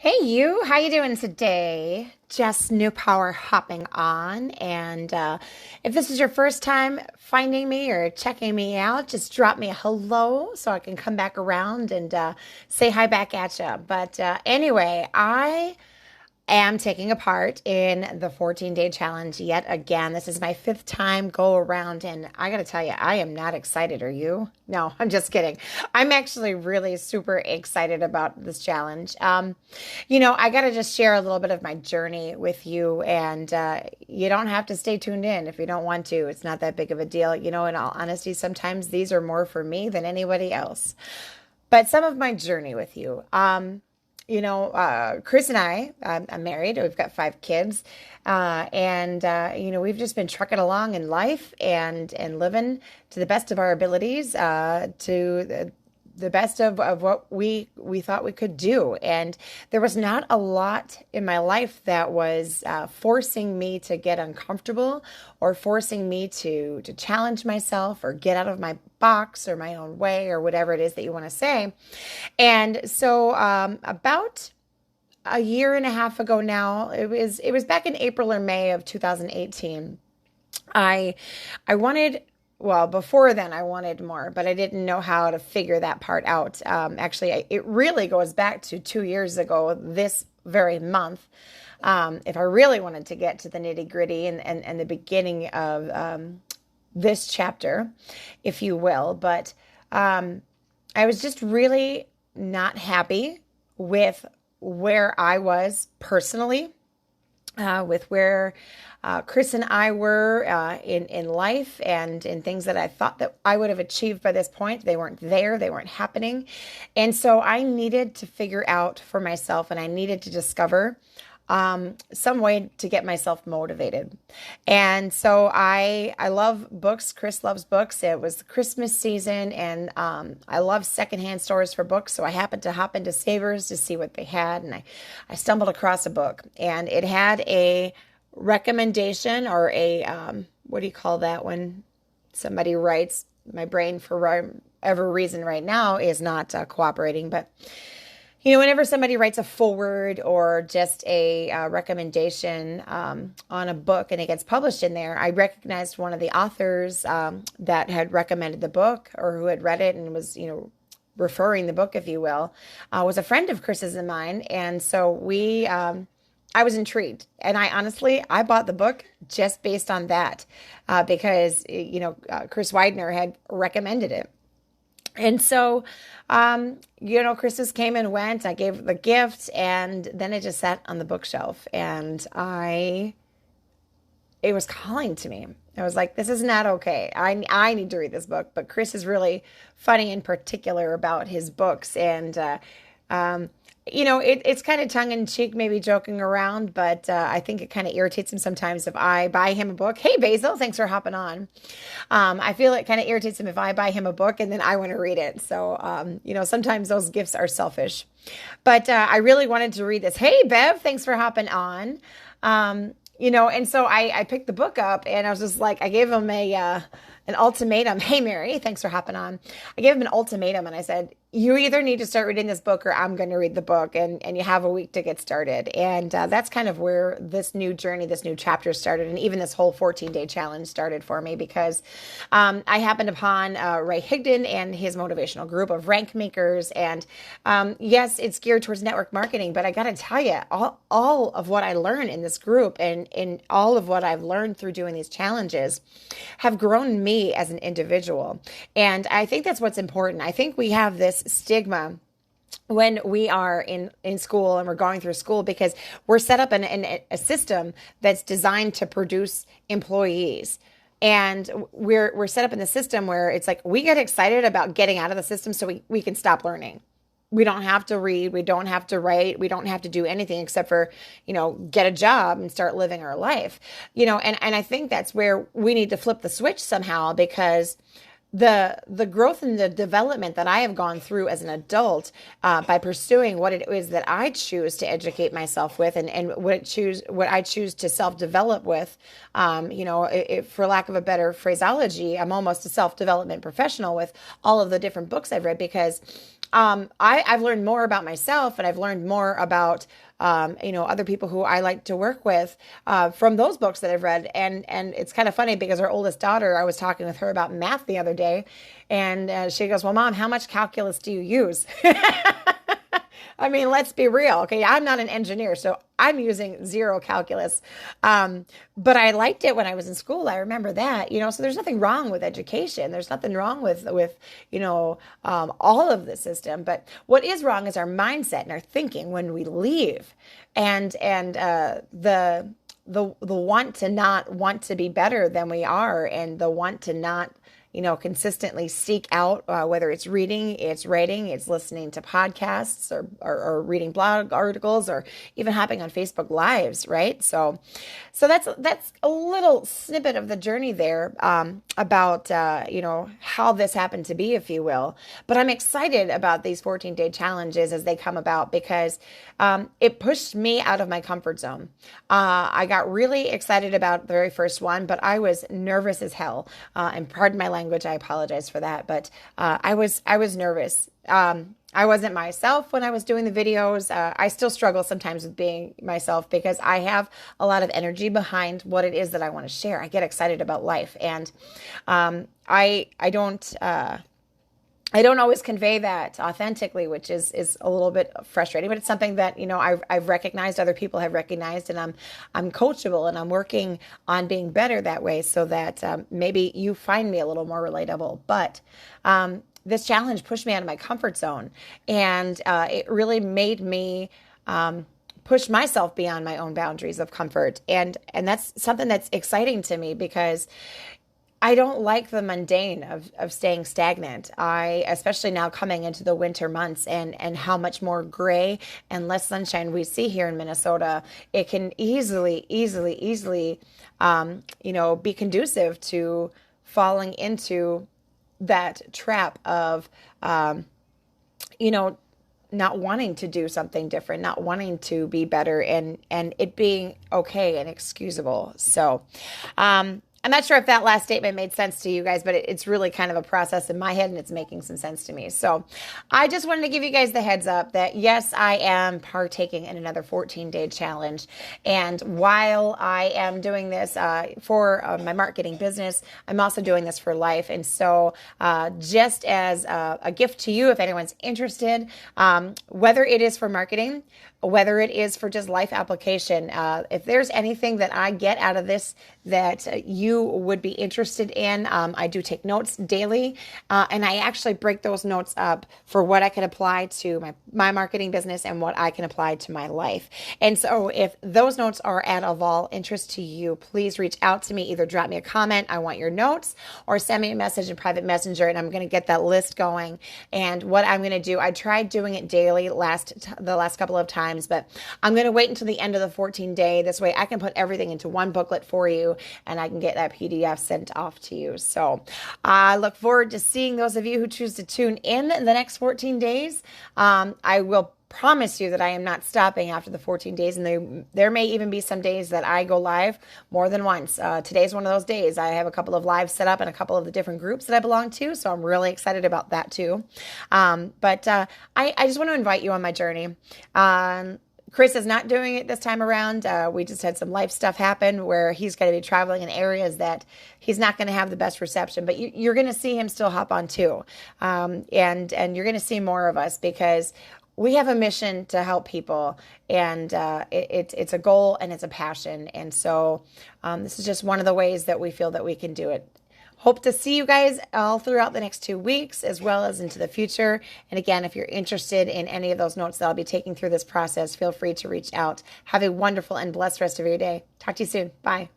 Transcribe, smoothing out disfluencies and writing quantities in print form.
Hey you, how you doing today? Just new power hopping on, and if this is your first time finding me or checking me out, just drop me a hello so I can come back around and say hi back at you. But anyway, I am taking a part in the 14-day challenge yet again. This is my fifth time go around, and I got to tell you, I am not excited. Are you? No, I'm just kidding. I'm actually really super excited about this challenge. I got to just share a little bit of my journey with you, and you don't have to stay tuned in if you don't want to. It's not that big of a deal. In all honesty, sometimes these are more for me than anybody else. But some of my journey with you. Chris and I'm married. We've got five kids, and we've just been trucking along in life and living to the best of our abilities, to the best of what we thought we could do. And there was not a lot in my life that was forcing me to get uncomfortable or forcing me to challenge myself or get out of my box or my own way or whatever it is that you want to say. And so about a year and a half ago now, it was back in April or May of 2018. I wanted, well, before then I wanted more, but I didn't know how to figure that part out. It really goes back to 2 years ago this very month. If I really wanted to get to the nitty gritty and the beginning of this chapter, if you will. But I was just really not happy with where I was personally, with where Chris and I were in life and in things that I thought that I would have achieved by this point. They weren't there. They weren't happening. And so I needed to figure out for myself, and I needed to discover some way to get myself motivated. And so I love books. Chris loves books. It was the Christmas season, and I love secondhand stores for books. So I happened to hop into Savers to see what they had, and I stumbled across a book, and it had a recommendation or a what do you call that when somebody writes? My brain for whatever reason right now is not cooperating, but whenever somebody writes a foreword or just a recommendation on a book and it gets published in there, I recognized one of the authors that had recommended the book or who had read it and was, referring the book, if you will, was a friend of Chris's and mine. And so I was intrigued. And I bought the book just based on that because, Chris Widener had recommended it. And so, Christmas came and went. I gave the gift, and then it just sat on the bookshelf, and it was calling to me. I was like, this is not okay. I need to read this book. But Chris is really funny in particular about his books, and it's kind of tongue in cheek, maybe joking around, but I think it kind of irritates him sometimes if I buy him a book. Hey, Basil, thanks for hopping on. I feel it kind of irritates him if I buy him a book and then I want to read it. So, sometimes those gifts are selfish. But I really wanted to read this. Hey, Bev, thanks for hopping on. And so I picked the book up and I was just like, I gave him an ultimatum. Hey, Mary, thanks for hopping on. I gave him an ultimatum and I said, you either need to start reading this book or I'm going to read the book, and you have a week to get started. And that's kind of where this new journey, this new chapter started. And even this whole 14-day challenge started for me because I happened upon Ray Higdon and his motivational group of rank makers. And yes, it's geared towards network marketing, but I got to tell you, all of what I learned in this group and all of what I've learned through doing these challenges have grown me as an individual. And I think that's what's important. I think we have this stigma when we are in school and we're going through school because we're set up in a system that's designed to produce employees. And we're set up in the system where it's like we get excited about getting out of the system so we can stop learning. We don't have to read. We don't have to write. We don't have to do anything except for, get a job and start living our life. And I think that's where we need to flip the switch somehow because the growth and the development that I have gone through as an adult by pursuing what it is that I choose to educate myself with and what I choose to self-develop with, for lack of a better phraseology, I'm almost a self-development professional with all of the different books I've read because I've learned more about myself, and I've learned more about, other people who I like to work with, from those books that I've read. And it's kind of funny because our oldest daughter, I was talking with her about math the other day, and she goes, well, Mom, how much calculus do you use? I mean, let's be real. Okay. I'm not an engineer, so I'm using zero calculus. But I liked it when I was in school. I remember that, so there's nothing wrong with education. There's nothing wrong with, all of the system. But what is wrong is our mindset and our thinking when we leave, and the want to not want to be better than we are, and the want to not consistently seek out, whether it's reading, it's writing, it's listening to podcasts, or reading blog articles, or even hopping on Facebook Lives, right? So that's a little snippet of the journey there, about how this happened to be, if you will. But I'm excited about these 14-day challenges as they come about, because it pushed me out of my comfort zone. I got really excited about the very first one, but I was nervous as hell. And pardon my language, I apologize for that. But I was nervous. I wasn't myself when I was doing the videos. I still struggle sometimes with being myself, because I have a lot of energy behind what it is that I want to share. I get excited about life, and I don't always convey that authentically, which is a little bit frustrating, but it's something that, I've recognized, other people have recognized, and I'm coachable, and I'm working on being better that way, so that maybe you find me a little more relatable. But this challenge pushed me out of my comfort zone, and it really made me push myself beyond my own boundaries of comfort. And that's something that's exciting to me, because I don't like the mundane of staying stagnant. Especially now coming into the winter months, and how much more gray and less sunshine we see here in Minnesota, it can easily, be conducive to falling into that trap of, not wanting to do something different, not wanting to be better, and it being okay and excusable. So, I'm not sure if that last statement made sense to you guys, but it's really kind of a process in my head, and it's making some sense to me. So I just wanted to give you guys the heads up that, yes, I am partaking in another 14-day challenge. And while I am doing this for my marketing business, I'm also doing this for life. And so just as a gift to you, if anyone's interested, whether it is for marketing, whether it is for just life application, if there's anything that I get out of this that you would be interested in, I do take notes daily, and I actually break those notes up for what I can apply to my marketing business and what I can apply to my life. And so if those notes are at all interest to you, please reach out to me. Either drop me a comment, I want your notes, or send me a message in private messenger, and I'm going to get that list going. And what I'm going to do, I tried doing it daily the last couple of times, but I'm going to wait until the end of the 14-day. This way I can put everything into one booklet for you, and I can get that PDF sent off to you. So I look forward to seeing those of you who choose to tune in the next 14 days. I will promise you that I am not stopping after the 14 days, and there may even be some days that I go live more than once. Today's one of those days. I have a couple of lives set up in a couple of the different groups that I belong to, so I'm really excited about that too. But I just want to invite you on my journey. Chris is not doing it this time around. We just had some life stuff happen where he's going to be traveling in areas that he's not going to have the best reception, but you're going to see him still hop on too. And you're going to see more of us, because we have a mission to help people, and it's a goal, and it's a passion. And so this is just one of the ways that we feel that we can do it. Hope to see you guys all throughout the next 2 weeks, as well as into the future. And again, if you're interested in any of those notes that I'll be taking through this process, feel free to reach out. Have a wonderful and blessed rest of your day. Talk to you soon. Bye.